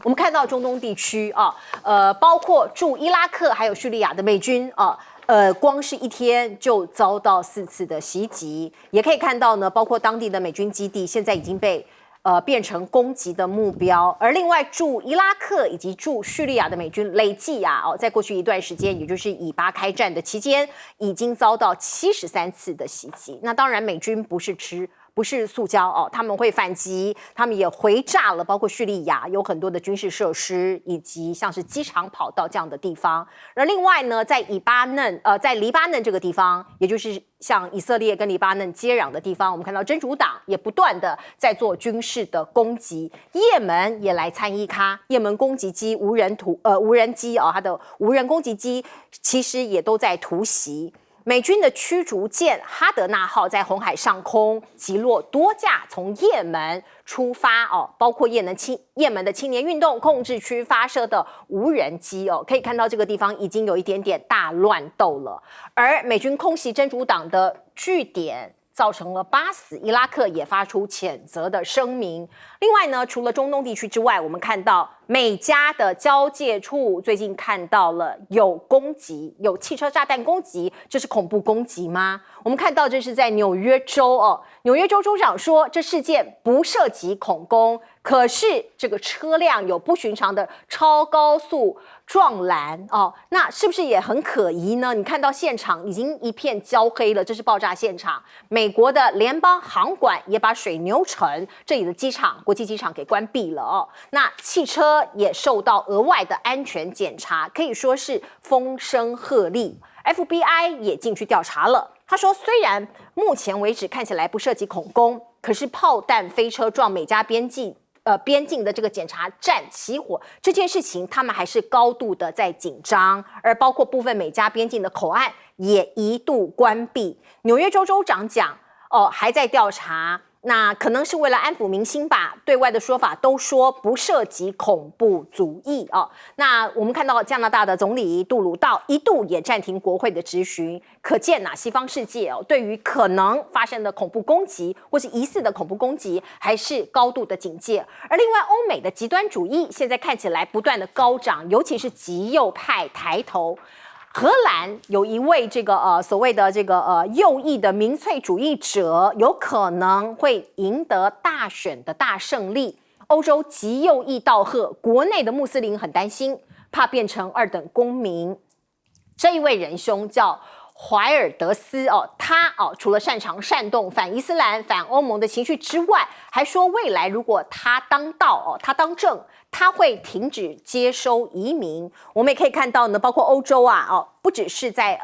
我们看到中东地区啊，包括驻伊拉克还有叙利亚的美军啊。光是一天就遭到4次的袭击，也可以看到呢，包括当地的美军基地现在已经被变成攻击的目标。而另外驻伊拉克以及驻叙利亚的美军累计在过去一段时间，也就是以巴开战的期间，已经遭到73次的袭击。那当然，美军不是塑胶他们会反击，他们也回炸了，包括叙利亚有很多的军事设施，以及像是机场跑道这样的地方。而另外呢，在黎巴嫩这个地方，也就是像以色列跟黎巴嫩接壤的地方，我们看到真主党也不断的在做军事的攻击，也门也来参与咖，也门攻击机无人机它的无人攻击机其实也都在突袭。美军的驱逐舰哈德纳号在红海上空击落多架从也门出发包括也门的青年运动控制区发射的无人机可以看到这个地方已经有一点点大乱斗了。而美军空袭真主党的据点，造成了8死，伊拉克也发出谴责的声明。另外呢，除了中东地区之外，我们看到美加的交界处最近看到了有攻击，有汽车炸弹攻击，这是恐怖攻击吗？我们看到这是在纽约州纽约州州长说这事件不涉及恐攻，可是这个车辆有不寻常的超高速撞拦那是不是也很可疑呢？你看到现场已经一片焦黑了，这是爆炸现场。美国的联邦航管也把水牛城这里的国际机场给关闭了那汽车也受到额外的安全检查，可以说是风声鹤唳。FBI 也进去调查了，他说虽然目前为止看起来不涉及恐攻，可是炮弹飞车撞美加边境的这个检查站起火这件事情，他们还是高度的在紧张，而包括部分美加边境的口岸也一度关闭。纽约州州长讲还在调查，那可能是为了安抚民心吧，对外的说法都说不涉及恐怖主义那我们看到加拿大的总理杜鲁道一度也暂停国会的质询，可见西方世界对于可能发生的恐怖攻击或是疑似的恐怖攻击还是高度的警戒。而另外欧美的极端主义现在看起来不断的高涨，尤其是极右派抬头。荷兰有一位所谓的右翼的民粹主义者，有可能会赢得大选的大胜利。欧洲极右翼道贺，国内的穆斯林很担心，怕变成2等公民。这一位仁兄叫怀尔德斯他除了擅长煽动反伊斯兰、反欧盟的情绪之外，还说未来如果他当政，他会停止接收移民。我们也可以看到呢，包括欧洲不只是在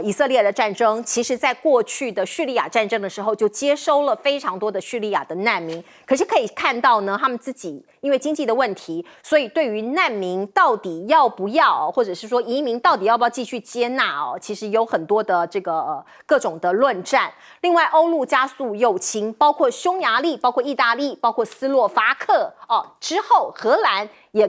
以色列的战争，其实在过去的叙利亚战争的时候就接收了非常多的叙利亚的难民。可是可以看到呢，他们自己因为经济的问题，所以对于难民到底要不要，或者是说移民到底要不要继续接纳其实有很多的各种的论战。另外，欧陆加速右倾，包括匈牙利、包括意大利、包括斯洛伐克之后，荷兰也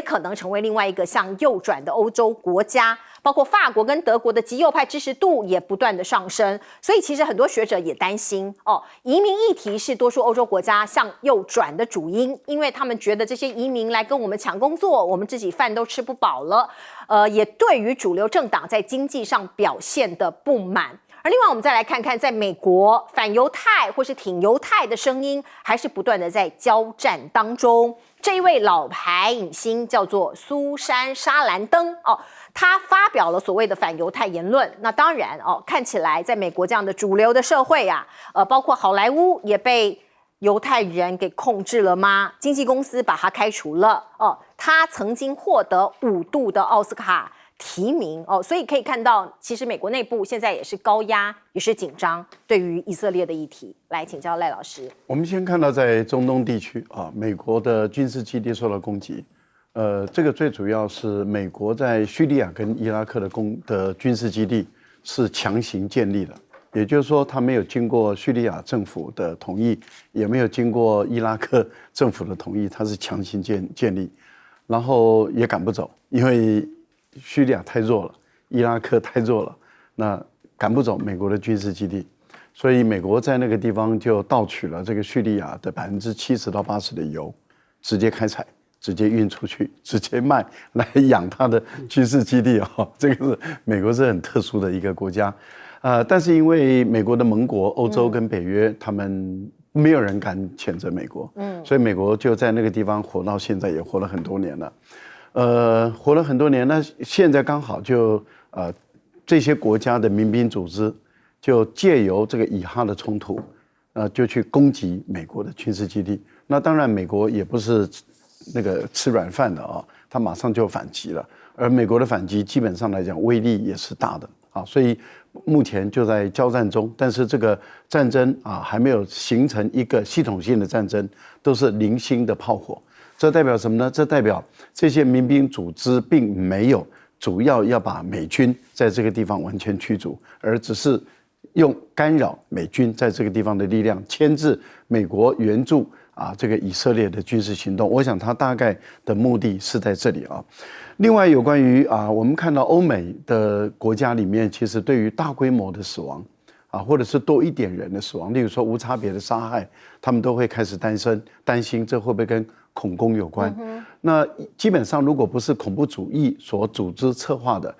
可能成为另外一个向右转的欧洲国家，包括法国跟德国的极右派支持度也不断的上升。所以其实很多学者也担心移民议题是多数欧洲国家向右转的主因，因为他们觉得这些移民来跟我们抢工作，我们自己饭都吃不饱了。也对于主流政党在经济上表现的不满。而另外我们再来看看，在美国反犹太或是挺犹太的声音还是不断的在交战当中。这一位老牌影星叫做苏珊·莎兰登他发表了所谓的反犹太言论。那当然看起来在美国这样的主流的社会包括好莱坞也被犹太人给控制了吗？经纪公司把他开除了他曾经获得5度的奥斯卡提名所以可以看到，其实美国内部现在也是高压，也是紧张，对于以色列的议题。来请教赖老师。我们先看到在中东地区美国的军事基地受到攻击，这个最主要是美国在叙利亚跟伊拉克的军事基地是强行建立的，也就是说，他没有经过叙利亚政府的同意，也没有经过伊拉克政府的同意，他是强行建立，然后也赶不走，因为叙利亚太弱了，伊拉克太弱了，那赶不走美国的军事基地，所以美国在那个地方就盗取了这个叙利亚的70%到80%的油，直接开采，直接运出去，直接卖来养他的军事基地这个是美国是很特殊的一个国家，但是因为美国的盟国欧洲跟北约，他们没有人敢谴责美国，所以美国就在那个地方活到现在，也活了很多年了，活了很多年，那现在刚好就这些国家的民兵组织就借由这个以哈的冲突，就去攻击美国的军事基地。那当然，美国也不是那个吃软饭的他马上就反击了。而美国的反击基本上来讲威力也是大的所以目前就在交战中。但是这个战争还没有形成一个系统性的战争，都是零星的炮火。这代表什么呢？这代表这些民兵组织并没有主要要把美军在这个地方完全驱逐，而只是用干扰美军在这个地方的力量，牵制美国援助这个以色列的军事行动。我想他大概的目的是在这里另外有关于我们看到欧美的国家里面，其实对于大规模的死亡或者是多一点人的死亡，例如说无差别的杀害，他们都会开始担心这会不会跟恐攻有关。那基本上如果不是恐怖主义所组织策划的，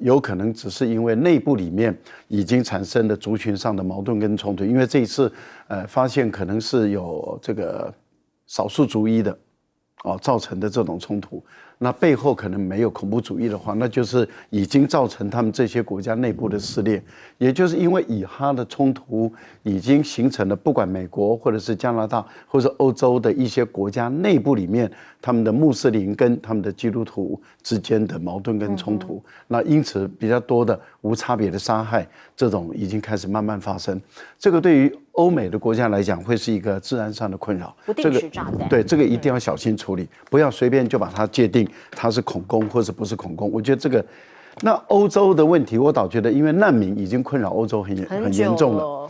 有可能只是因为内部里面已经产生了族群上的矛盾跟冲突。因为这一次发现可能是有这个少数族裔的造成的这种冲突，那背后可能没有恐怖主义的话，那就是已经造成他们这些国家内部的撕裂。也就是因为以哈的冲突已经形成了，不管美国或者是加拿大或者是欧洲的一些国家内部里面，他们的穆斯林跟他们的基督徒之间的矛盾跟冲突，那因此比较多的无差别的杀害，这种已经开始慢慢发生。这个对于欧美的国家来讲，会是一个治安上的困扰。不定时炸弹，对这个一定要小心处理，不要随便就把它界定它是恐攻或者不是恐攻。我觉得这个，那欧洲的问题，我倒觉得，因为难民已经困扰欧洲很严重了。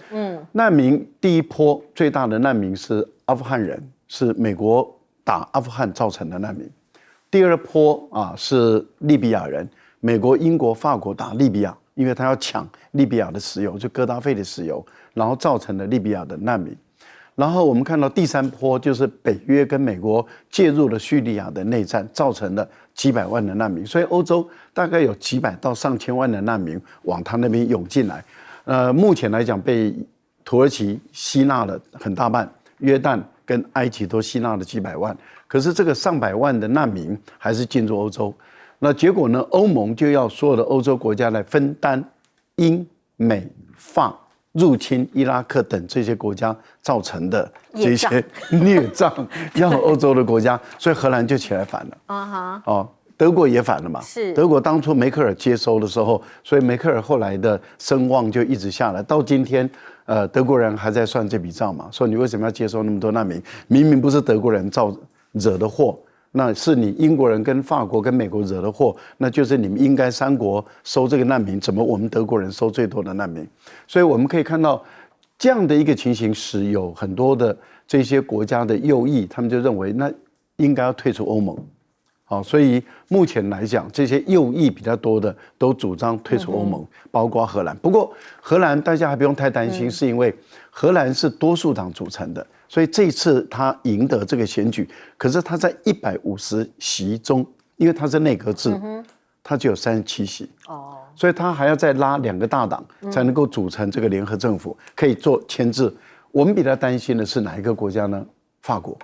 难民第一波最大的难民是阿富汗人，是美国打阿富汗造成的难民。第二波是利比亚人，美国、英国、法国打利比亚，因为他要抢利比亚的石油，就戈达费的石油，然后造成了利比亚的难民。然后我们看到第三波就是北约跟美国介入了叙利亚的内战，造成了几百万的难民，所以欧洲大概有几百到上千万的难民往他那边涌进来。目前来讲被土耳其吸纳了很大半，约旦跟埃及都吸纳了几百万，可是这个上百万的难民还是进入欧洲。那结果呢？欧盟就要所有的欧洲国家来分担英美法入侵伊拉克等这些国家造成的这些孽障，要欧洲的国家，所以荷兰就起来反了。德国也反了嘛。是。德国当初梅克尔接收的时候，所以梅克尔后来的声望就一直下来，到今天，德国人还在算这笔账嘛，说你为什么要接收那么多难民？明明不是德国人惹的祸。那是你英国人跟法国跟美国惹的祸，那就是你们应该三国收这个难民，怎么我们德国人收最多的难民？所以我们可以看到这样的一个情形，使有很多的这些国家的右翼，他们就认为那应该要退出欧盟。所以目前来讲，这些右翼比较多的都主张退出欧盟，包括荷兰。不过荷兰大家还不用太担心，是因为荷兰是多数党组成的。所以这一次他赢得这个选举，可是他在150席中，因为他是内阁制，他只有37席，所以他还要再拉2个大党才能够组成这个联合政府，可以做牵制。我们比较担心的是哪一个国家呢？法国。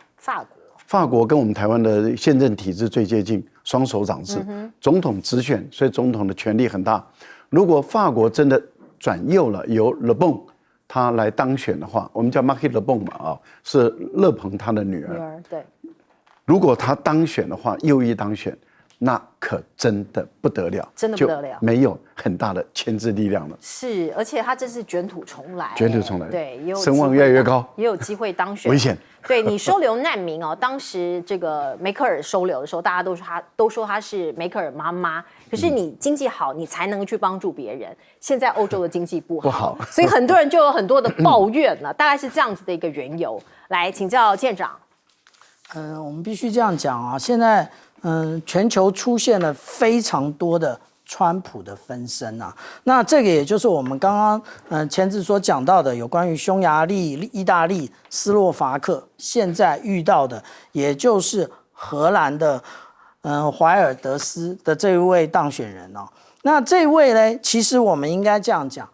法国跟我们台湾的宪政体制最接近，双手掌制，总统直选，所以总统的权力很大。如果法国真的转右了，由勒蓬他来当选的话，我们叫 Marine Le Pen 嘛，是勒蓬他的女儿。对，如果他当选的话，右翼当选，那可真的不得了，真的不得了，没有很大的牵制力量了。是，而且他这是卷土重来，对，声望越来越高，也有机会当选，危险。对你收留难民当时这个梅克尔收留的时候，大家都说他是梅克尔妈妈。可是你经济好，你才能去帮助别人。现在欧洲的经济不好，所以很多人就有很多的抱怨了，大概是这样子的一个缘由。来请教舰长。我们必须这样讲现在全球出现了非常多的川普的分身那这个也就是我们刚刚前次所讲到的有关于匈牙利、意大利、斯洛伐克现在遇到的，也就是荷兰的怀尔德斯的这一位当选人哦。那这一位呢，其实我们应该这样讲，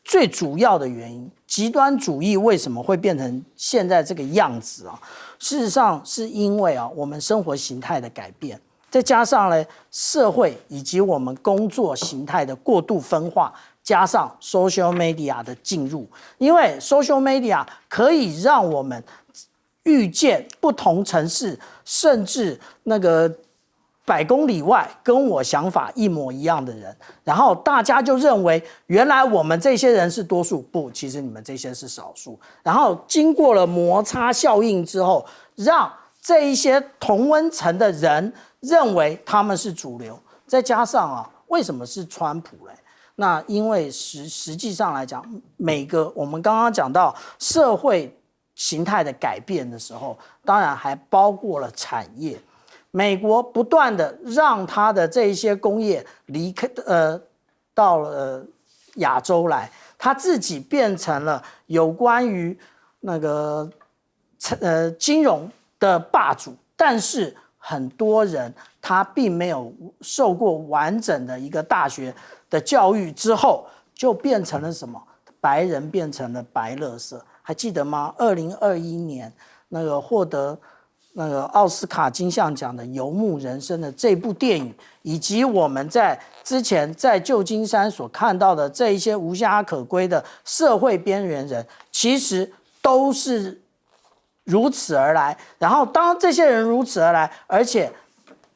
最主要的原因，极端主义为什么会变成现在这个样子啊？事实上是因为啊，我们生活形态的改变，再加上呢社会以及我们工作形态的过度分化，加上 social media 的进入，因为 social media 可以让我们遇见不同城市，甚至那个100公里外跟我想法一模一样的人，然后大家就认为原来我们这些人是多数，不，其实你们这些是少数。然后经过了摩擦效应之后，让这一些同温层的人认为他们是主流。再加上啊，为什么是川普嘞？那因为实际上来讲，每个我们刚刚讲到社会形态的改变的时候，当然还包括了产业。美国不断的让它的这一些工业离开到了亚洲来，它自己变成了有关于那个金融的霸主，但是很多人他并没有受过完整的一个大学的教育之后，就变成了什么？白人变成了白垃圾。还记得吗？2021年那个获得那个奥斯卡金像奖的《游牧人生》的这部电影，以及我们在之前在旧金山所看到的这一些无家可归的社会边缘人，其实都是如此而来。然后当这些人如此而来，而且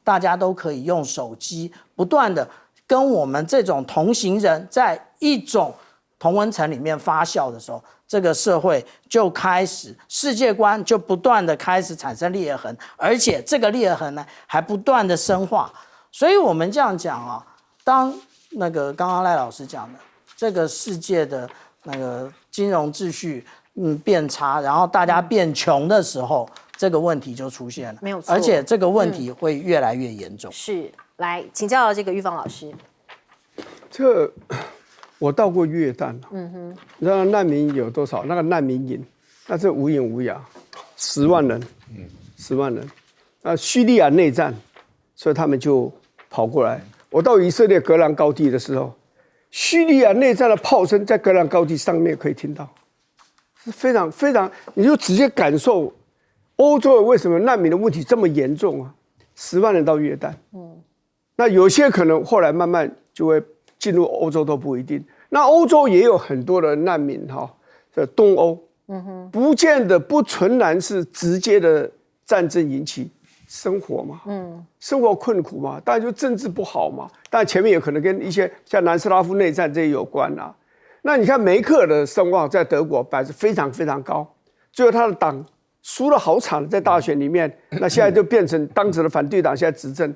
大家都可以用手机不断的跟我们这种同行人在一种同温层里面发酵的时候，这个社会就开始世界观就不断的开始产生裂痕，而且这个裂痕呢还不断的深化。所以我们这样讲啊，当那个刚刚赖老师讲的这个世界的那个金融秩序变差，然后大家变穷的时候，这个问题就出现了，没有错，而且这个问题会越来越严重。是，来请教这个玉芳老师。我到过约旦，你知道难民有多少？那个难民营，那是无影无涯，10万人，10万人。叙利亚内战，所以他们就跑过来。我到以色列戈兰高地的时候，叙利亚内战的炮声在戈兰高地上面可以听到，是非常非常，你就直接感受欧洲为什么难民的问题这么严重啊！10万人到约旦，那有些可能后来慢慢就会进入欧洲都不一定。那欧洲也有很多的难民哈，东欧，不见得不纯然是直接的战争引起生活嘛，生活困苦嘛，当然就政治不好嘛，但前面也可能跟一些像南斯拉夫内战这些有关啊。那你看梅克尔的声望在德国摆是非常非常高，最后他的党输了好惨，在大选里面，那现在就变成当时的反对党现在执政，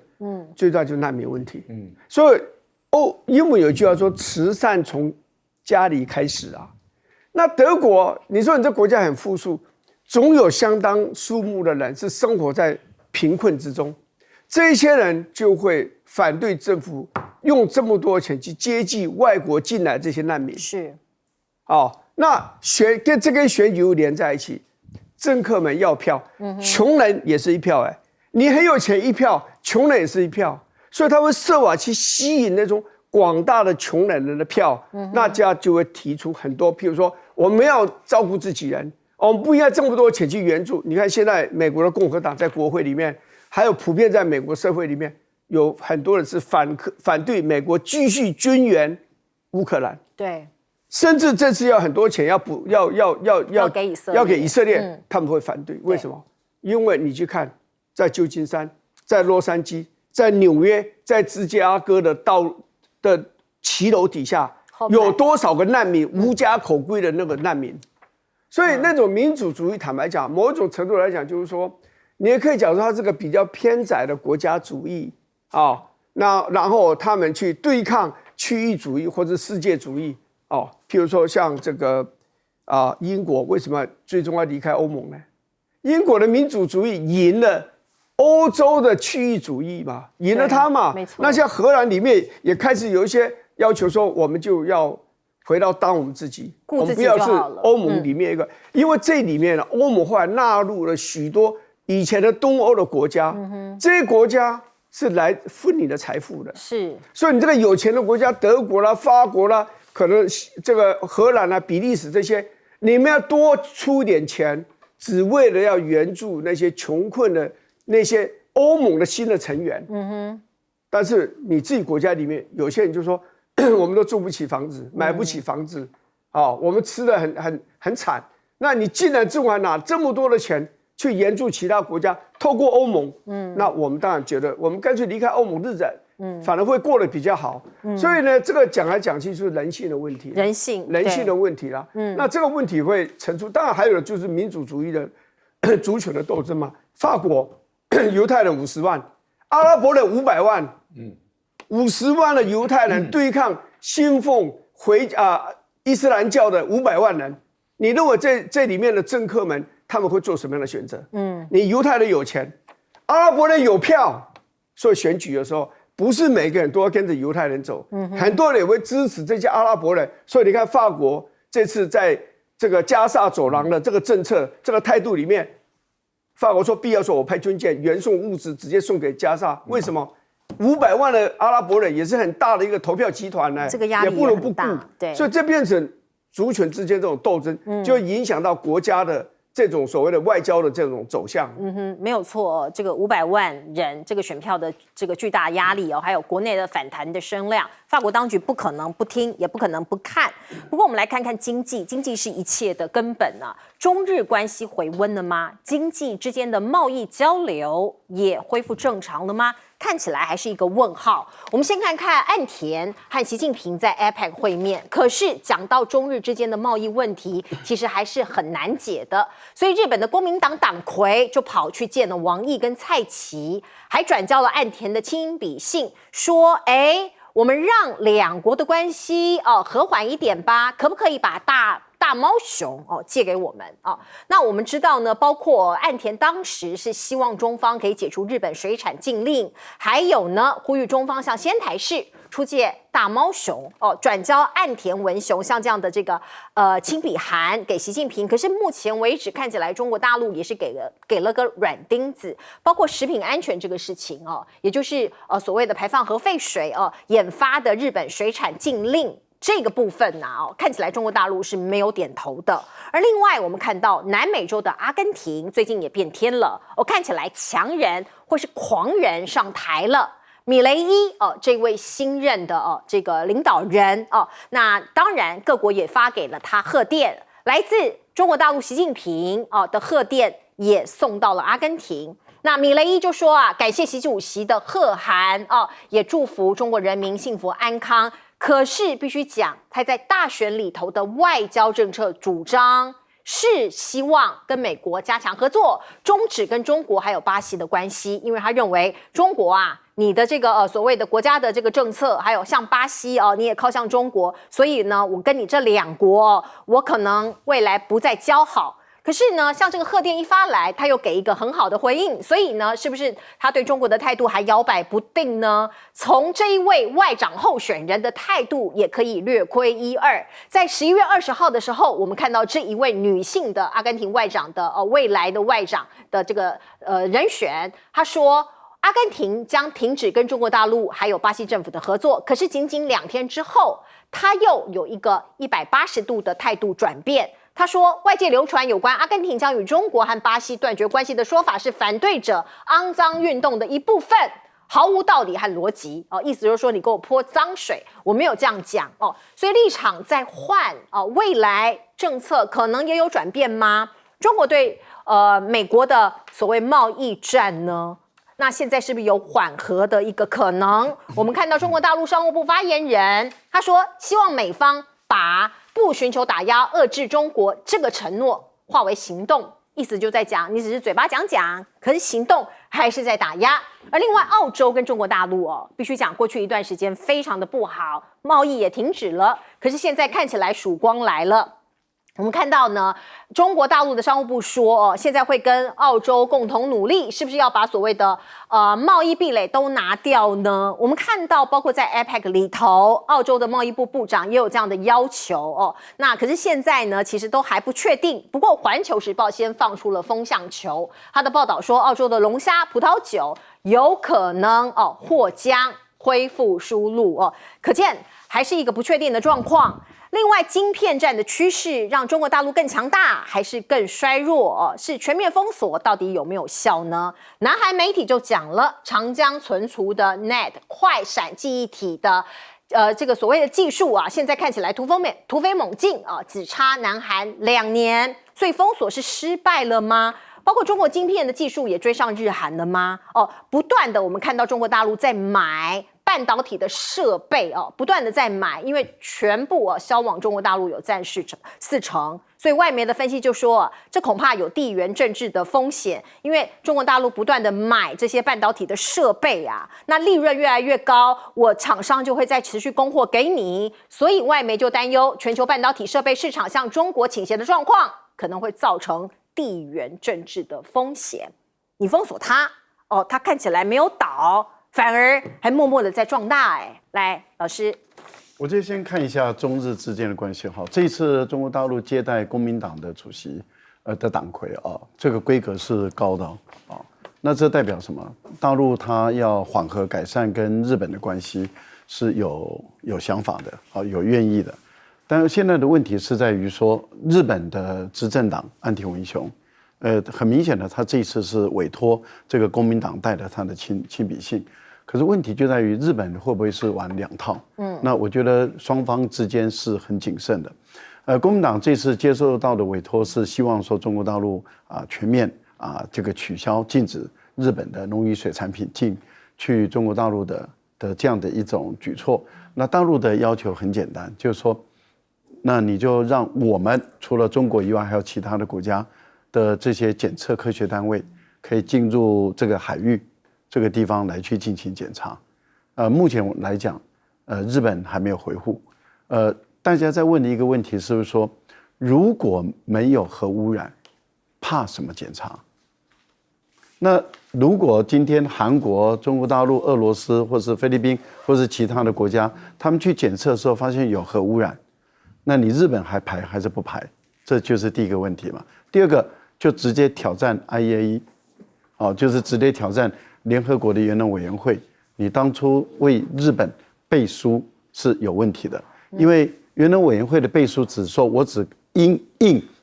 最大就是难民问题，所以英文有一句话说慈善从家里开始啊。那德国，你说你这国家很富庶，总有相当数目的人是生活在贫困之中，这一些人就会反对政府用这么多钱去接济外国进来这些难民。是，那这跟选举又连在一起，政客们要票，穷人也是一票，你很有钱一票，穷人也是一票。所以他会设法去吸引那种广大的穷人的票，那家就会提出很多，譬如说我们要照顾自己人，我们不应该这么多钱去援助。你看现在美国的共和党在国会里面，还有普遍在美国社会里面，有很多人是反对美国继续军援乌克兰，对，甚至这次要很多钱要给以色列，他们会反对。为什么？因为你去看，在旧金山，在洛杉矶，在纽约，在芝加哥的骑楼底下，有多少个难民无家可归的那个难民？所以那种民主主义，坦白讲，某种程度来讲，就是说，你也可以讲说，它是个比较偏窄的国家主义啊。然后他们去对抗区域主义或者世界主义哦。譬如说像这个英国为什么最终要离开欧盟呢？英国的民主主义赢了欧洲的区域主义嘛，赢了它嘛。没错。那像荷兰里面也开始有一些要求说，我们就要回到当我们自己，我们不要是欧盟里面一个，因为这里面呢，欧盟后来纳入了许多以前的东欧的国家，这些国家是来分你的财富的。是，所以你这个有钱的国家，德国啦、法国啦，可能这个荷兰啦、比利时这些，你们要多出一点钱，只为了要援助那些穷困的那些欧盟的新的成员。但是你自己国家里面有些人就说，我们都住不起房子，买不起房子，我们吃的很惨。那你既然政府还拿这么多的钱去援助其他国家，透过欧盟，那我们当然觉得我们干脆离开欧盟日子，反而会过得比较好。所以呢，这个讲来讲去就是人性的问题，人性的问题啦。那这个问题会层出，当然还有就是民主主义的族群的斗争嘛。法国犹太人50万，阿拉伯人500万，50万的犹太人对抗信奉伊斯兰教的500万人。你认为这里面的政客们他们会做什么样的选择？你犹太人有钱，阿拉伯人有票，所以选举的时候不是每个人都要跟着犹太人走，很多人也会支持这些阿拉伯人。所以你看法国这次在这个加沙走廊的这个政策、这个态度里面，法国说必要说我派军舰援送物资直接送给加沙，为什么？500万的阿拉伯人也是很大的一个投票集团呢，这个压力也不能不顾。对，所以这变成族群之间这种斗争，就影响到国家的这种所谓的外交的这种走向。没有错，这个500万人这个选票的这个巨大压力还有国内的反弹的声量，法国当局不可能不听，也不可能不看。不过我们来看看经济，经济是一切的根本啊。中日关系回温了吗？经济之间的贸易交流也恢复正常了吗？看起来还是一个问号。我们先看看岸田和习近平在 APEC 会面，可是讲到中日之间的贸易问题，其实还是很难解的。所以日本的国民党党魁就跑去见了王毅跟蔡奇，还转交了岸田的亲笔信，说：“我们让两国的关系和缓一点吧，可不可以把大猫熊借给我们那我们知道呢，包括岸田当时是希望中方可以解除日本水产禁令，还有呢呼吁中方向仙台市出借大猫熊转交岸田文雄像这样的这个亲笔函给习近平。可是目前为止看起来中国大陆也是给了个软钉子，包括食品安全这个事情也就是所谓的排放核废水引发的日本水产禁令。这个部分看起来中国大陆是没有点头的。而另外，我们看到南美洲的阿根廷最近也变天了，看起来强人或是狂人上台了。米雷伊这位新任的这个领导人那当然各国也发给了他贺电，来自中国大陆习近平的贺电也送到了阿根廷。那米雷伊就说感谢习主席的贺函也祝福中国人民幸福安康。可是必须讲，他在大选里头的外交政策主张是希望跟美国加强合作，终止跟中国还有巴西的关系，因为他认为中国你的这个所谓的国家的这个政策，还有像巴西你也靠向中国，所以呢，我跟你这两国我可能未来不再交好。可是呢，像这个贺电一发来，他又给一个很好的回应，所以呢，是不是他对中国的态度还摇摆不定呢？从这一位外长候选人的态度也可以略窥一二。在11月20号的时候，我们看到这一位女性的阿根廷外长的未来的外长的这个人选，她说阿根廷将停止跟中国大陆还有巴西政府的合作。可是仅仅2天之后，她又有一个180度的态度转变。他说，外界流传有关阿根廷将与中国和巴西断绝关系的说法是反对者肮脏运动的一部分，毫无道理和逻辑意思就是说你给我泼脏水，我没有这样讲所以立场在换未来政策可能也有转变吗？中国对美国的所谓贸易战呢？那现在是不是有缓和的一个可能？我们看到中国大陆商务部发言人他说，希望美方把不寻求打压遏制中国这个承诺化为行动，意思就在讲你只是嘴巴讲，可是行动还是在打压。而另外澳洲跟中国大陆必须讲过去一段时间非常的不好，贸易也停止了，可是现在看起来曙光来了。我们看到呢，中国大陆的商务部说，现在会跟澳洲共同努力，是不是要把所谓的贸易壁垒都拿掉呢？我们看到，包括在 APEC 里头，澳洲的贸易部部长也有这样的要求哦。那可是现在呢，其实都还不确定。不过，《环球时报》先放出了风向球，他的报道说，澳洲的龙虾、葡萄酒有可能或将恢复输入哦，可见还是一个不确定的状况。另外，晶片战的趋势让中国大陆更强大，还是更衰弱？是全面封锁到底有没有效呢？南韩媒体就讲了，长江存储的 NAND 快闪记忆体的这个所谓的技术啊，现在看起来突飞猛进啊，只差南韩2年，所以封锁是失败了吗？包括中国晶片的技术也追上日韩了吗？不断的我们看到中国大陆在买半导体的设备不断的在买，因为全部销往中国大陆有占4成，所以外媒的分析就说，这恐怕有地缘政治的风险，因为中国大陆不断的买这些半导体的设备啊，那利润越来越高，我厂商就会再持续供货给你，所以外媒就担忧全球半导体设备市场向中国倾斜的状况，可能会造成地缘政治的风险。你封锁它，它看起来没有倒，反而还默默的在壮大。来，老师，我就先看一下中日之间的关系哈。这一次中国大陆接待公民党的主席的党魁这个规格是高的那这代表什么？大陆它要缓和改善跟日本的关系是有想法的有愿意的。但是现在的问题是在于说，日本的执政党岸田文雄，很明显的，他这一次是委托这个公民党带着他的亲笔信。可是问题就在于日本会不会是玩2套？那我觉得双方之间是很谨慎的。公民党这次接受到的委托是希望说中国大陆全面这个取消禁止日本的农渔水产品进去中国大陆的这样的一种举措。那大陆的要求很简单，就是说，那你就让我们除了中国以外，还有其他的国家的这些检测科学单位可以进入这个海域这个地方来去进行检查。目前来讲，日本还没有回复。大家在问的一个问题是不是说，如果没有核污染，怕什么检查？那如果今天韩国、中国大陆、俄罗斯，或是菲律宾，或是其他的国家，他们去检测的时候发现有核污染，那你日本还排还是不排？这就是第一个问题嘛。第二个就直接挑战 IAEA， 就是直接挑战联合国的原能委员会。你当初为日本背书是有问题的，因为原能委员会的背书只说我只应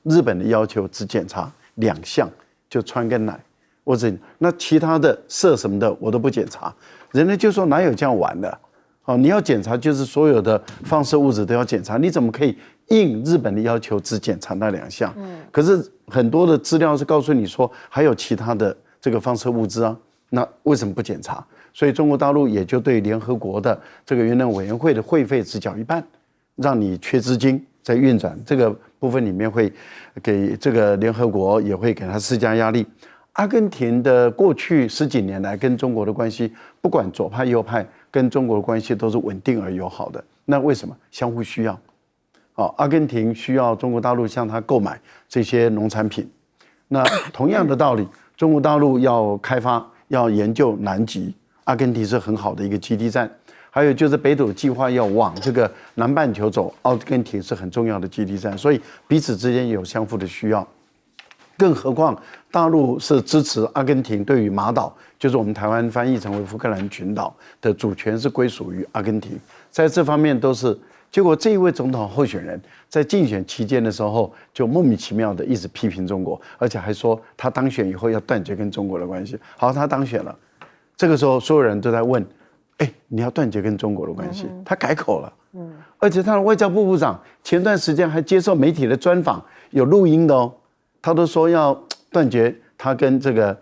日本的要求，只检查2项，就氚跟氖。那其他的铯什么的我都不检查，人家就说哪有这样玩的？你要检查就是所有的放射物质都要检查，你怎么可以应日本的要求只检查那2项？可是很多的资料是告诉你说还有其他的这个放射物质那为什么不检查？所以中国大陆也就对联合国的这个原能委员会的会费只缴1半，让你缺资金在运转这个部分里面，会给这个联合国也会给他施加压力。阿根廷的过去10几年来跟中国的关系，不管左派右派，跟中国的关系都是稳定而友好的。那为什么？相互需要。阿根廷需要中国大陆向他购买这些农产品。那同样的道理，中国大陆要开发、要研究南极，阿根廷是很好的一个基地站。还有就是北斗计划要往这个南半球走，阿根廷是很重要的基地站，所以彼此之间也有相互的需要。更何况大陆是支持阿根廷对于马岛，就是我们台湾翻译成为福克兰群岛的主权是归属于阿根廷，在这方面都是。结果这一位总统候选人在竞选期间的时候，就莫名其妙的一直批评中国，而且还说他当选以后要断绝跟中国的关系。好，他当选了，这个时候所有人都在问，你要断绝跟中国的关系？他改口了，而且他的外交部部长前段时间还接受媒体的专访，有录音的他都说要断绝他跟这个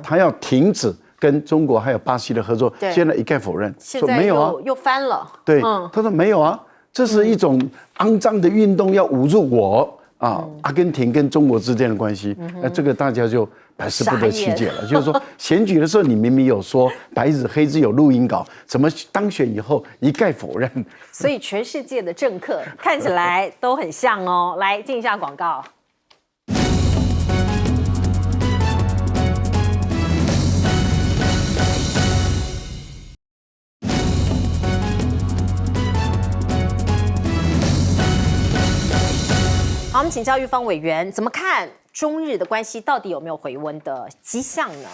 他要停止跟中国还有巴西的合作，现在一概否认，说没有啊，又翻了。对，他说没有啊，这是一种肮脏的运动，要侮辱我阿根廷跟中国之间的关系，那这个大家就百思不得其解了。就是说，选举的时候你明明有说白纸黑字有录音稿，怎么当选以后一概否认？所以全世界的政客看起来都很像哦。来进一下广告。好，我们请教玉芳委员，怎么看中日的关系到底有没有回温的迹象呢？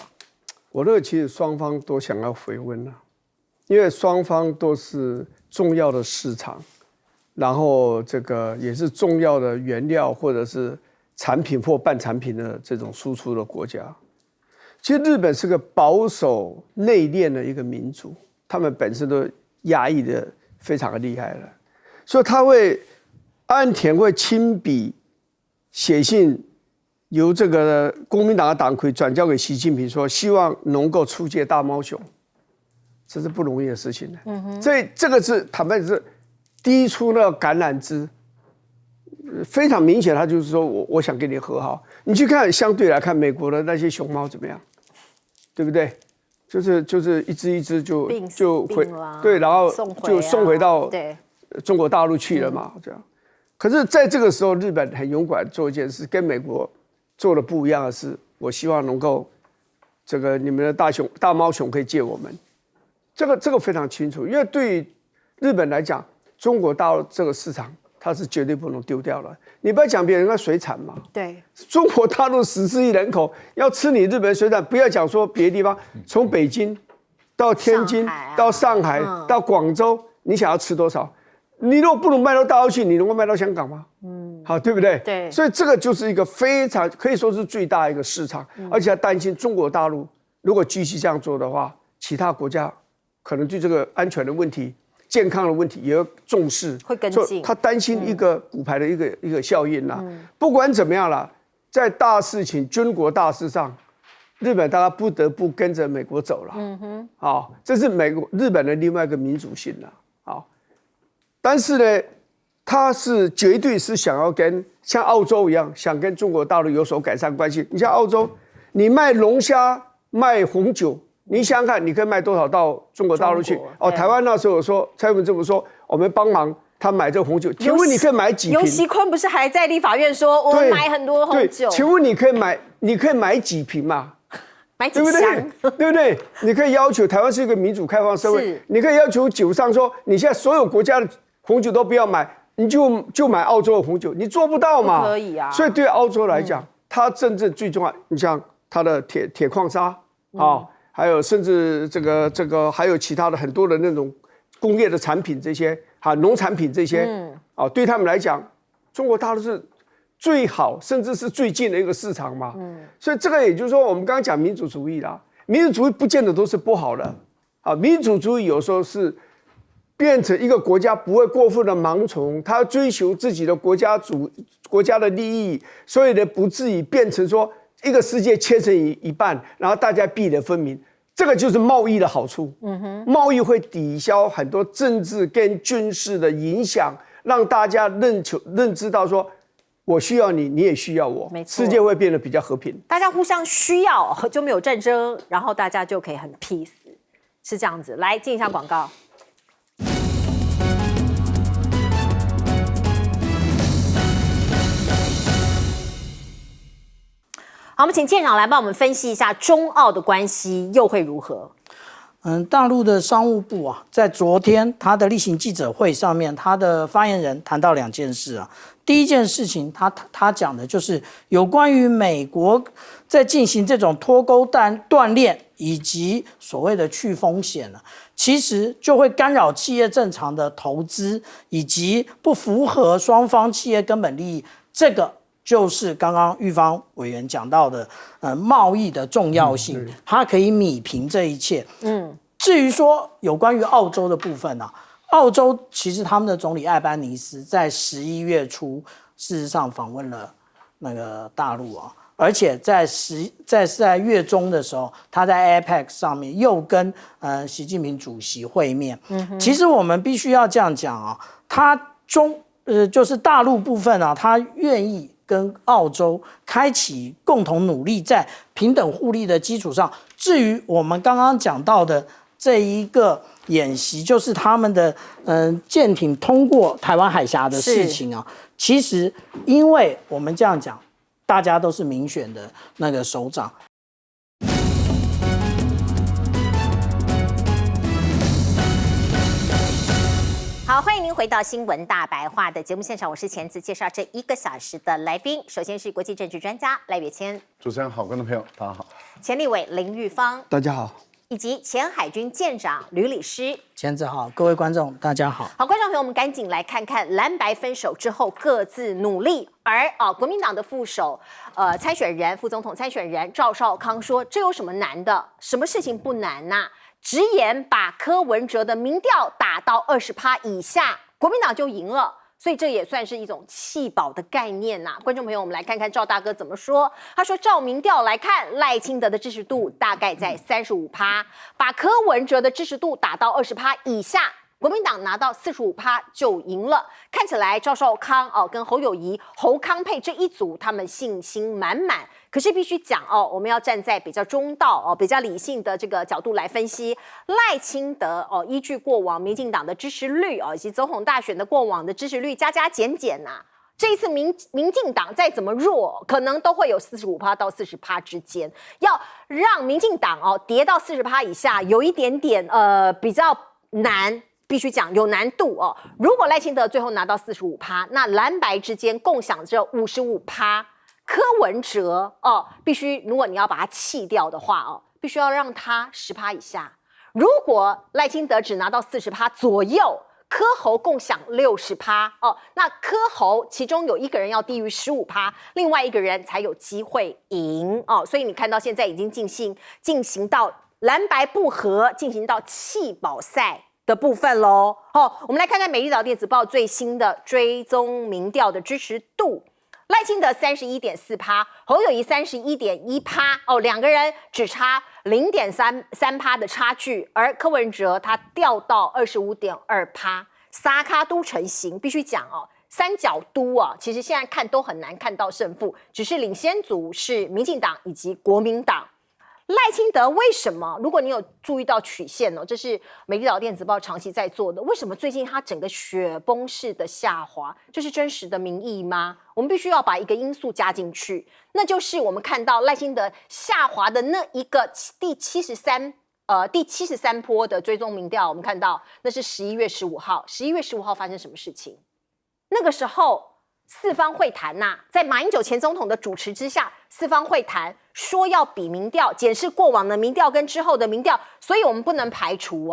我认为其实双方都想要回温啊，因为双方都是重要的市场，然后这个也是重要的原料或者是产品或半产品的这种输出的国家。其实日本是个保守内敛的一个民族，他们本身都压抑的非常的厉害了，所以他会岸田会亲笔写信，由这个国民党的党魁转交给习近平，说希望能够出借大猫熊，这是不容易的事情的。所以这个是坦白是滴出那个橄榄枝，非常明显，他就是说我想跟你和好。你去看，相对来看，美国的那些熊猫怎么样，对不对？就是一只一只就回对，然后就送回到中国大陆去了嘛，这样。可是在这个时候，日本很勇敢做一件事，跟美国做的不一样的是，我希望能够这个你们的大猫熊可以借我们，这个非常清楚，因为对于日本来讲，中国大陆这个市场它是绝对不能丢掉的。你不要讲别人那水产嘛，对，中国大陆14亿人口要吃你日本水产，不要讲说别的地方，从北京到天津到上海到广州，你想要吃多少？你如果不能卖到大陆去，你能够卖到香港吗？好，对不对？对，所以这个就是一个非常可以说是最大的一个市场，而且他担心中国大陆如果继续这样做的话，其他国家可能对这个安全的问题、健康的问题也要重视，会跟进。他担心一个骨牌的一个效应啦。不管怎么样啦，在大事情、军国大事上，日本大家不得不跟着美国走了。好，这是日本的另外一个民主性啦。好。但是呢，他是绝对是想要像澳洲一样，想跟中国大陆有所改善关系。你像澳洲，你卖龙虾、卖红酒，你想想看，你可以卖多少到中国大陆去？台湾那时候有说，蔡英文这么说，我们帮忙他买这个红酒。请问你可以买几瓶？游锡堃不是还在立法院说，我们买很多红酒？请问你可以买几瓶嘛？对不对？对不对？你可以要求台湾是一个民主开放社会，你可以要求酒商说，你现在所有国家的红酒都不要买，你就买澳洲的红酒，你做不到嘛？不可以啊！所以对澳洲来讲，它真正最重要，你像它的铁矿砂还有甚至这个还有其他的很多的那种工业的产品这些农产品这些对他们来讲，中国大陆是最好甚至是最近的一个市场嘛。所以这个也就是说，我们刚刚讲民主主义啦，民主主义不见得都是不好的民主主义有时候是变成一个国家不会过分的盲从，他追求自己的国家的利益，所以呢不至于变成说一个世界切成一半，然后大家壁垒分明。这个就是贸易的好处。贸易会抵消很多政治跟军事的影响，让大家认知到说，我需要你，你也需要我，世界会变得比较和平。大家互相需要，就没有战争，然后大家就可以很 peace， 是这样子。来进一下广告。好，我们请舰长来帮我们分析一下中澳的关系又会如何？大陆的商务部在昨天他的例行记者会上面，他的发言人谈到2件事第一件事情，他讲的就是有关于美国在进行这种脱钩锻炼以及所谓的去风险其实就会干扰企业正常的投资，以及不符合双方企业根本利益。这个就是刚刚玉芳委员讲到的，贸易的重要性，它可以弭平这一切。至于说有关于澳洲的部分澳洲其实他们的总理艾班尼斯在11月初事实上访问了那个大陆而且在月中的时候，他在 APEC 上面又跟习近平主席会面。其实我们必须要这样讲就是大陆部分啊，他愿意跟澳洲开启共同努力，在平等互利的基础上。至于我们刚刚讲到的这一个演习，就是他们的舰艇通过台湾海峡的事情啊，其实因为我们这样讲，大家都是民选的那个首长。好，欢迎您回到新闻大白话的节目现场，我是钱子，介绍这1个小时的来宾。首先是国际政治专家赖岳谦，主持人好，观众朋友大家好，前立委林玉芳，大家好，以及前海军舰长吕礼诗。钱子好，各位观众大家好。好，观众朋友，我们赶紧来看看蓝白分手之后各自努力。而国民党的副总统参选人赵少康说：“这有什么难的？什么事情不难呐？直言把柯文哲的民调打到20%以下，国民党就赢了。”所以这也算是一种弃保的概念呐。观众朋友，我们来看看赵大哥怎么说。他说，照民调来看，赖清德的支持度大概在35%，把柯文哲的支持度打到20%以下，国民党拿到45%就赢了。看起来赵少康跟侯友宜、侯康配这一组，他们信心满满。可是必须讲我们要站在比较中道比较理性的这个角度来分析赖清德依据过往民进党的支持率以及总统大选的过往的支持率加减呐。这一次民进党再怎么弱，可能都会有45%到40%之间。要让民进党跌到40%以下，有一点点比较难。必须讲有难度如果赖清德最后拿到45%，那蓝白之间共享这55%。柯文哲必须，如果你要把它弃掉的话必须要让他10%以下。如果赖清德只拿到40%左右，柯侯共享60%那柯侯其中有一个人要低于15%，另外一个人才有机会赢所以你看到现在已经进行到蓝白不合，进行到弃保赛的部分喽。我们来看看《美丽岛电子报》最新的追踪民调的支持度。赖清德31.4%，侯友宜31.1%，两个人只差0.3%的差距，而柯文哲他掉到25.2%，三咖都成型。必须讲三角都其实现在看都很难看到胜负，只是领先组是民进党以及国民党。赖清德为什么？如果你有注意到曲线这是美丽岛电子报长期在做的。为什么最近它整个雪崩式的下滑？这是真实的民意吗？我们必须要把一个因素加进去，那就是我们看到赖清德下滑的那一个第73波的追踪民调，我们看到那是11月15号。11月15号发生什么事情？那个时候四方会谈在马英九前总统的主持之下，四方会谈说要比民调，检视过往的民调跟之后的民调，所以我们不能排除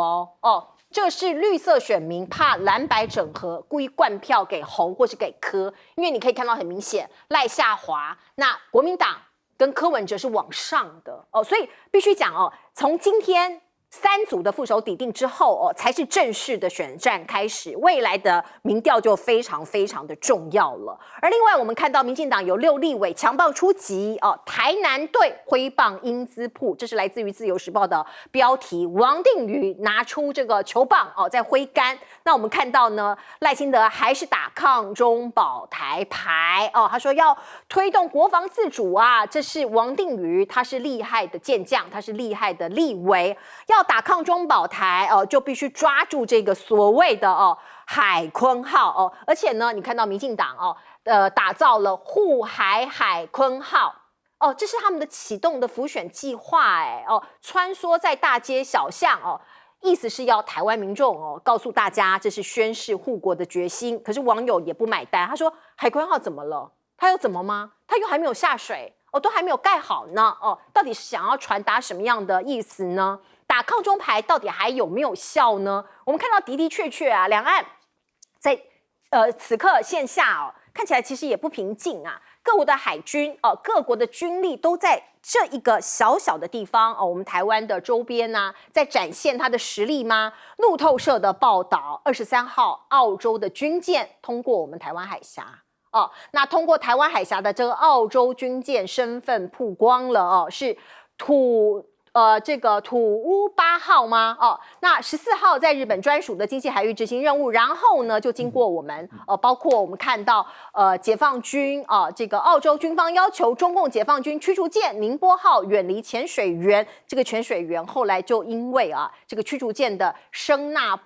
这是绿色选民怕蓝白整合，故意灌票给侯或是给柯，因为你可以看到很明显赖下滑，那国民党跟柯文哲是往上的所以必须讲从今天3组的副手抵定之后才是正式的选战开始，未来的民调就非常非常的重要了。而另外我们看到民进党有6立委强棒出击台南队挥棒英姿铺，这是来自于自由时报的标题。王定宇拿出这个球棒在挥杆。那我们看到呢，赖清德还是打抗中保台牌他说要推动国防自主这是王定宇，他是厉害的健将，他是厉害的立委，要打抗中保台就必须抓住这个所谓的海鲲号而且呢，你看到民进党打造了护海海鲲号这是他们的启动的辅选计划穿梭在大街小巷意思是要台湾民众告诉大家这是宣示护国的决心。可是网友也不买单，他说海鲲号怎么了？他又怎么吗？他又还没有下水都还没有盖好呢到底是想要传达什么样的意思呢？打抗中牌到底还有没有效呢？我们看到的确两岸在此刻线下看起来其实也不平静各国的海军各国的军力都在这一个小小的地方我们台湾的周边在展现它的实力吗？路透社的报道，23号澳洲的军舰通过我们台湾海峡那通过台湾海峡的这个澳洲军舰身份曝光了是这个土屋8号吗？哦，那14号在日本专属的经济海域执行任务，然后呢就经过我们包括我们看到解放军这个澳洲军方要求中共解放军驱逐舰宁波号远离潜水员，这个潜水员后来就因为这个驱逐舰的声呐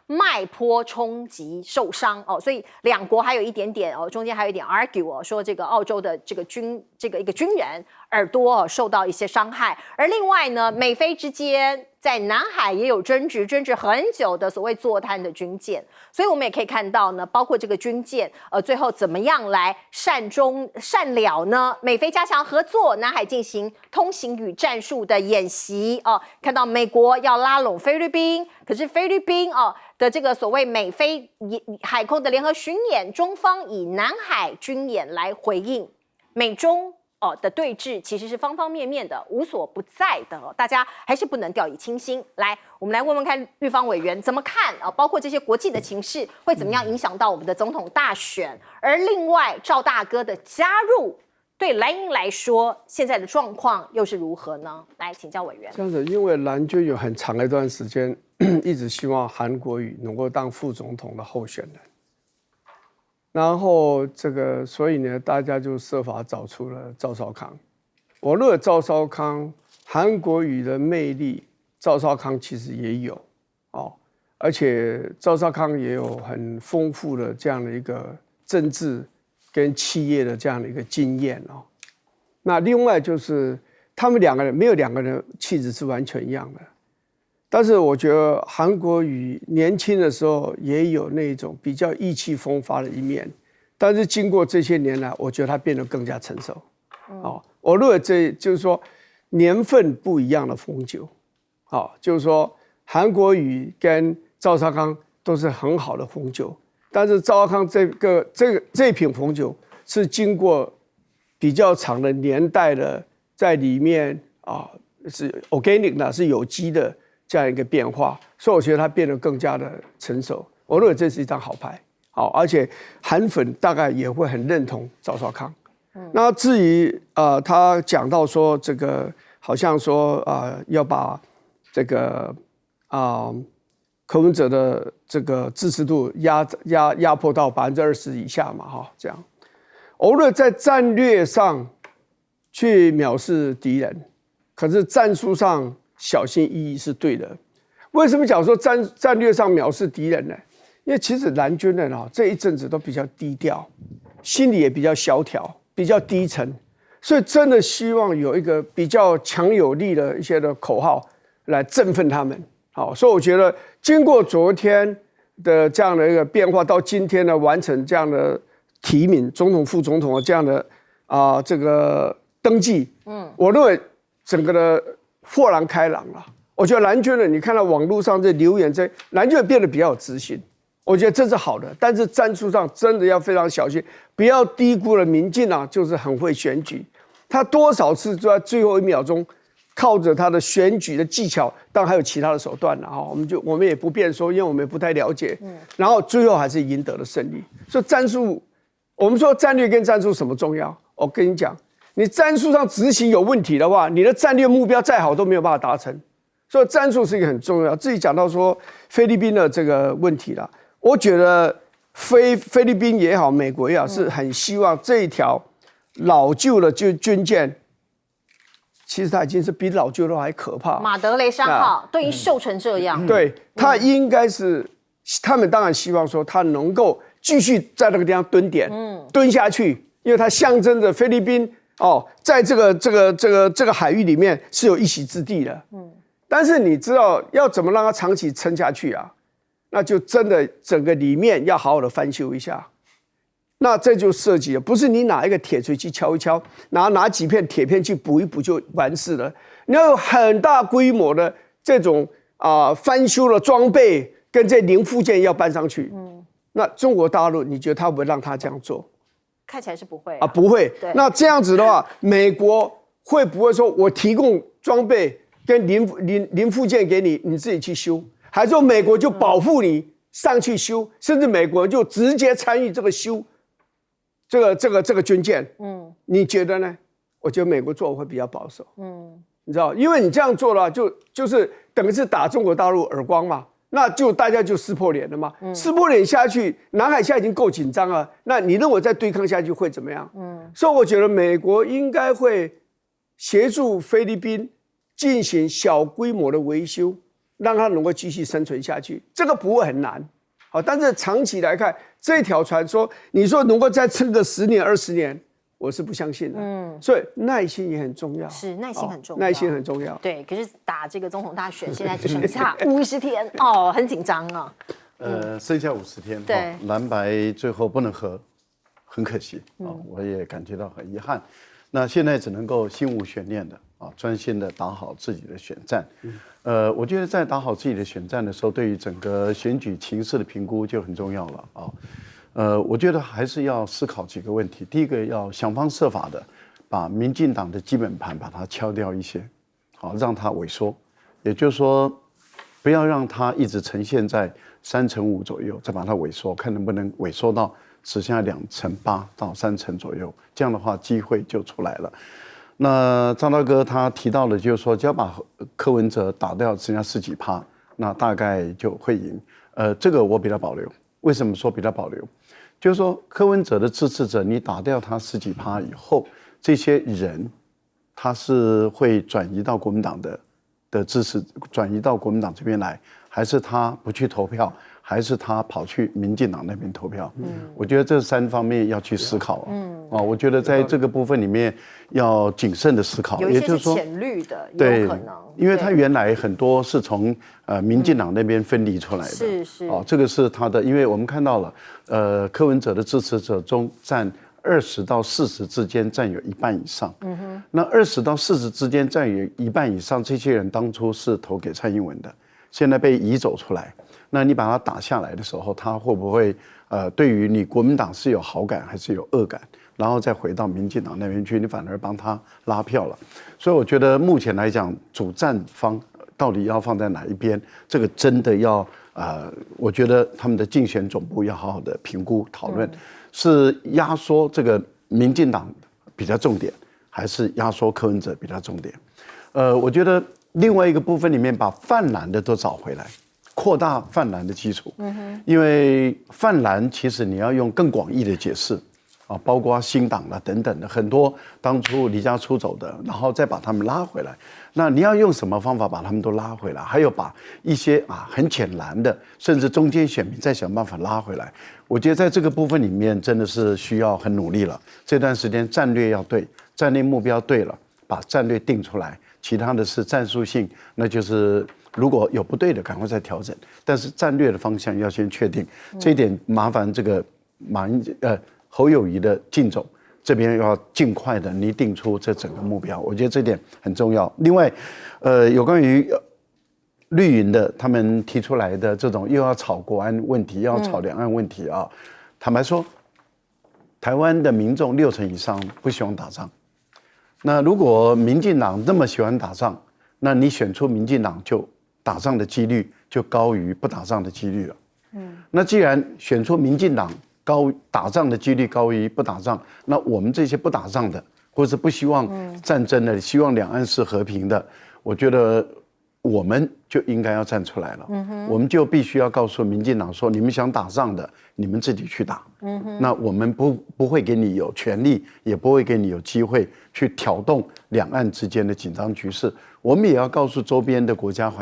脉波冲击受伤所以两国还有一点点中间还有一点 argue 说这个澳洲的这个一个军人耳朵受到一些伤害，而另外呢，美菲之间在南海也有争执很久的所谓坐滩的军舰，所以我们也可以看到呢，包括这个军舰最后怎么样来善了呢？美菲加强合作，南海进行通行与战术的演习看到美国要拉拢菲律宾，可是菲律宾的这个所谓美菲海空的联合巡演，中方以南海军演来回应美中的对峙，其实是方方面面的，无所不在的大家还是不能掉以轻心。来，我们来问问看玉芳委员怎么看包括这些国际的情势会怎么样影响到我们的总统大选，而另外赵大哥的加入对蓝营来说现在的状况又是如何呢？来请教委员。这样子，因为蓝军有很长一段时间一直希望韩国瑜能够当副总统的候选人，然后所以呢，大家就设法找出了赵少康。我认为赵少康、韩国瑜的魅力，赵少康其实也有而且赵少康也有很丰富的这样的一个政治跟企业的这样的一个经验那另外就是他们两个人没有两个人气质是完全一样的，但是我觉得韩国瑜年轻的时候也有那种比较意气风发的一面，但是经过这些年来，我觉得他变得更加成熟。我认为这就是说年份不一样的红酒，就是说韩国瑜跟赵少康都是很好的红酒，但是赵少康这瓶红酒是经过比较长的年代的在里面是 organic 的，是有机的这样一个变化，所以我觉得它变得更加的成熟。我认为这是一张好牌，而且韩粉大概也会很认同赵少康。那至于他讲到说这个好像说要把这个柯文哲的这个支持度压迫到20%以下嘛这样。偶尔在战略上去藐视敌人，可是战术上小心翼翼是对的。为什么讲说战略上藐视敌人呢？因为其实蓝军人这一阵子都比较低调，心里也比较萧条，比较低沉，所以真的希望有一个比较强有力的一些的口号来振奋他们。所以我觉得经过昨天的这样的一个变化，到今天呢完成这样的提名总统、副总统的这样的这个登记，我认为整个的豁然开朗了。我觉得蓝军人，你看到网络上这留言，蓝军人变得比较有自信，我觉得这是好的。但是战术上真的要非常小心，不要低估了民进党就是很会选举，他多少次就在最后1秒钟靠着他的选举的技巧，当然还有其他的手段我们也不便说，因为我们也不太了解。然后最后还是赢得了胜利。所以战术，我们说战略跟战术什么重要？我跟你讲，你战术上执行有问题的话，你的战略目标再好都没有办法达成。所以战术是一个很重要。自己讲到说菲律宾的这个问题了，我觉得菲律宾也好，美国也好，是很希望这一条老旧的军舰。其实它已经是比老旧的还可怕。马德雷山号都已经锈成这样。对，它应该是，他们当然希望说它能够继续在那个地方蹲点，蹲下去，因为它象征着菲律宾在这个海域里面是有一席之地的。但是你知道要怎么让它长期撑下去啊？那就真的整个里面要好好的翻修一下。那这就涉及了，不是你拿一个铁锤去敲一敲，拿几片铁片去补一补就完事了。你要有很大规模的这种翻修的装备跟这零附件要搬上去。那中国大陆你觉得他会不会让他这样做？看起来是不会不会。那这样子的话，美国会不会说我提供装备跟零附件给你，你自己去修？还是说美国就保护你上去修，甚至美国就直接参与这个修？这个军舰，你觉得呢？我觉得美国做会比较保守，你知道，因为你这样做了，就是等于是打中国大陆耳光嘛，那就大家就撕破脸了嘛。撕破脸下去，南海现在已经够紧张了，那你认为再对抗下去会怎么样？所以我觉得美国应该会协助菲律宾进行小规模的维修，让它能够继续生存下去。这个不会很难，好，但是长期来看，这条船说你说能够再撑个10年20年。我是不相信的，所以耐心也很重要，是耐心很重要，耐心很重要。对，可是打这个总统大选，现在只剩下50天哦，很紧张啊。剩下50天，对，蓝白最后不能合，很可惜我也感觉到很遗憾。那现在只能够心无悬念的专心的打好自己的选战。我觉得在打好自己的选战的时候，对于整个选举情势的评估就很重要了我觉得还是要思考几个问题。第一个，要想方设法的把民进党的基本盘把它敲掉一些，好，让它萎缩。也就是说，不要让它一直呈现在3%5%左右，再把它萎缩，看能不能萎缩到只剩下2%8%到3%左右。这样的话，机会就出来了。那张大哥他提到了，就是说，只要把柯文哲打掉，剩下10几%，那大概就会赢。这个我比较保留。为什么说比较保留？就是说，柯文哲的支持者，你打掉他10几%以后，这些人他是会转移到国民党的支持，转移到国民党这边来，还是他不去投票，还是他跑去民进党那边投票？我觉得这3方面要去思考我觉得在这个部分里面要谨慎的思考，有一些是浅绿的，有可能，因为他原来很多是从民进党那边分离出来的，是这个是他的，因为我们看到了，柯文哲的支持者中占20到40之间占有1半以上，那20到40之间占有1半以上，这些人当初是投给蔡英文的，现在被移走出来，那你把他打下来的时候，他会不会对于你国民党是有好感还是有恶感？然后再回到民进党那边去，你反而帮他拉票了。所以我觉得目前来讲，主战方到底要放在哪一边，这个真的要我觉得他们的竞选总部要好好的评估讨论，是压缩这个民进党比较重点，还是压缩柯文哲比较重点？我觉得另外一个部分里面把泛蓝的都找回来，扩大泛蓝的基础，因为泛蓝其实你要用更广义的解释。包括新党啦等等的很多当初离家出走的，然后再把他们拉回来。那你要用什么方法把他们都拉回来？还有把一些很浅蓝的，甚至中间选民再想办法拉回来。我觉得在这个部分里面真的是需要很努力了。这段时间战略要对，战略目标对了，把战略定出来，其他的是战术性，那就是如果有不对的赶快再调整。但是战略的方向要先确定，这一点麻烦这个侯友宜的竞总这边要尽快的拟定出这整个目标，我觉得这点很重要。另外，有关于绿营的他们提出来的这种又要炒国安问题，又要炒两岸问题坦白说，台湾的民众60%以上不喜欢打仗。那如果民进党那么喜欢打仗，那你选出民进党，就打仗的几率就高于不打仗的几率了。那既然选出民进党，打仗的几率高于不打仗，那我们这些不打仗的，或是不希望战争的，希望两岸是和平的，我觉得我们就应该要站出来了。我们就必须要告诉民进党说，你们想打仗的，你们自己去打。那我们不会给你有权利，也不会给你有机会去挑动两岸之间的紧张局势。我们也要告诉周边的国家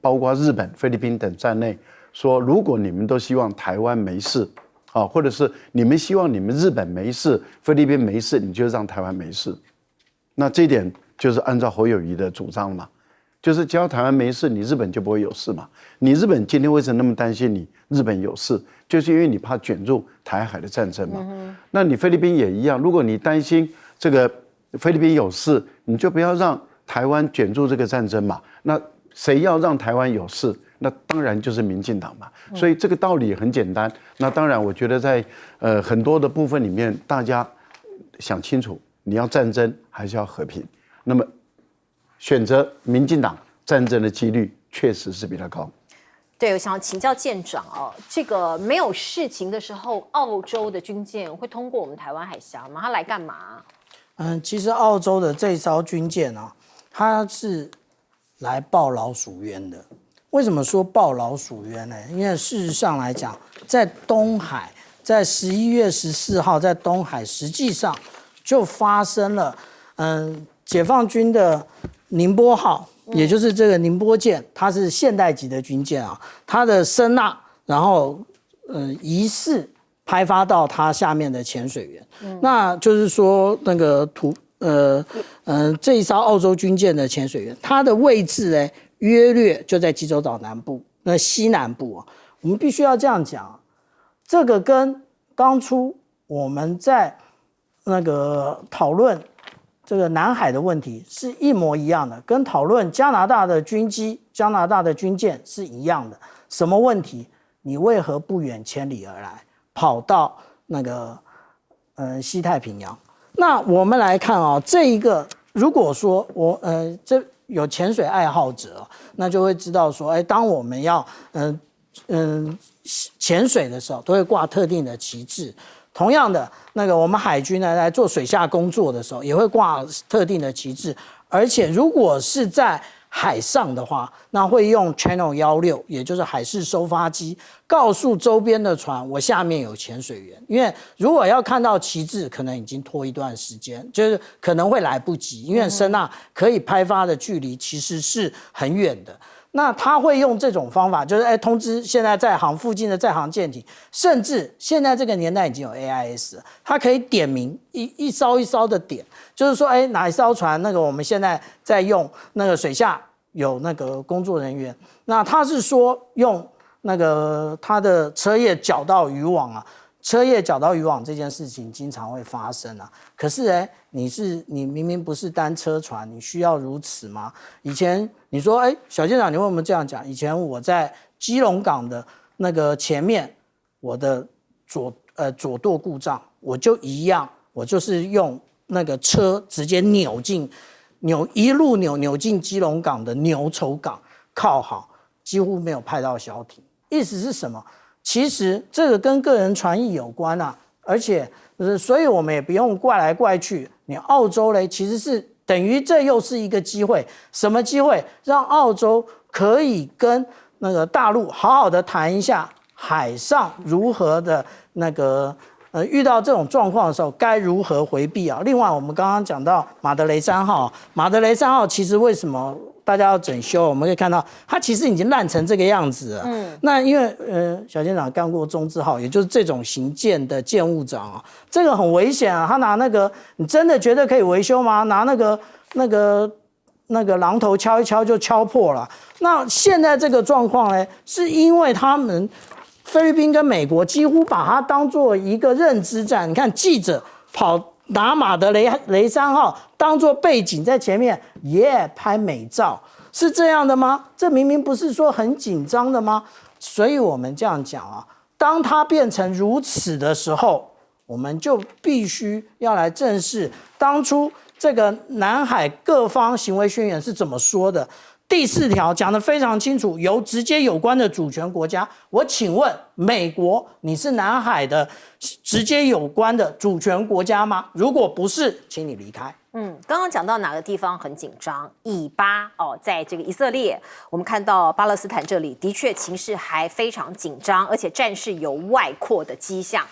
包括日本、菲律宾等在内，说如果你们都希望台湾没事。或者是你们希望你们日本没事，菲律宾没事，你就让台湾没事。那这一点就是按照侯友宜的主张嘛，就是只要台湾没事，你日本就不会有事嘛。你日本今天为什么那么担心你日本有事，就是因为你怕卷入台海的战争嘛。那你菲律宾也一样，如果你担心这个菲律宾有事，你就不要让台湾卷入这个战争嘛。那谁要让台湾有事？那当然就是民进党嘛，所以这个道理很简单。那当然，我觉得在很多的部分里面，大家想清楚，你要战争还是要和平？那么选择民进党，战争的几率确实是比较高。对，我想请教舰长这个没有事情的时候，澳洲的军舰会通过我们台湾海峡吗？它来干嘛？其实澳洲的这一艘军舰他是来报老鼠冤的。为什么说报老鼠冤呢？因为事实上来讲，在东海，在11月14号，在东海实际上就发生了，解放军的宁波号，也就是这个宁波舰，它是现代级的军舰啊，它的声呐，然后疑似拍发到它下面的潜水员，那就是说那个这一艘澳洲军舰的潜水员，它的位置呢约略就在济州岛南部，那西南部啊，我们必须要这样讲，这个跟当初我们在那个讨论这个南海的问题是一模一样的，跟讨论加拿大的军机、加拿大的军舰是一样的。什么问题？你为何不远千里而来，跑到那个西太平洋？那我们来看啊，这一个如果说这有潜水爱好者，那就会知道说，当我们要潜水的时候，都会挂特定的旗帜。同样的，那个我们海军呢来做水下工作的时候，也会挂特定的旗帜。而且如果是在海上的话，那会用 Channel 16，也就是海事收发机，告诉周边的船，我下面有潜水员。因为如果要看到旗帜，可能已经拖一段时间，就是可能会来不及，因为声呐可以拍发的距离其实是很远的。那他会用这种方法，就是通知现在在航附近的在航舰艇，甚至现在这个年代已经有 AIS 了，它可以点名一艘一艘的点，就是说，哪一艘船那个我们现在在用那个水下有那个工作人员，那他是说用那个他的车叶搅到渔网啊。车叶搅到渔网这件事情经常会发生啊，可是你明明不是单车船，你需要如此吗？以前你说小舰长，你为什么这样讲？以前我在基隆港的那个前面，我的左舵故障，我就一样，我就是用那个车直接一路扭进基隆港的牛稠港靠好，几乎没有派到小艇。意思是什么？其实这个跟个人传译有关啊，而且所以我们也不用怪来怪去。你澳洲嘞，其实是等于这又是一个机会，什么机会？让澳洲可以跟那个大陆好好的谈一下海上如何的那个遇到这种状况的时候该如何回避啊？另外，我们刚刚讲到马德雷3号，马德雷3号其实为什么大家要整修？我们可以看到，它其实已经烂成这个样子了。那因为小舰长干过中字号，也就是这种型舰的舰务长啊，这个很危险啊。他拿那个，你真的觉得可以维修吗？拿那个榔头敲一敲就敲破了。那现在这个状况呢，是因为他们菲律宾跟美国几乎把它当做一个认知战。你看记者拿马德雷3号当作背景在前面拍美照，是这样的吗？这明明不是说很紧张的吗？所以我们这样讲啊，当它变成如此的时候，我们就必须要来正视当初这个南海各方行为宣言是怎么说的。第4条讲得非常清楚，由直接有关的主权国家。我请问美国，你是南海的直接有关的主权国家吗？如果不是，请你离开。刚刚讲到哪个地方很紧张？以巴在这个以色列，我们看到巴勒斯坦这里的确情势还非常紧张，而且战事有外扩的迹象。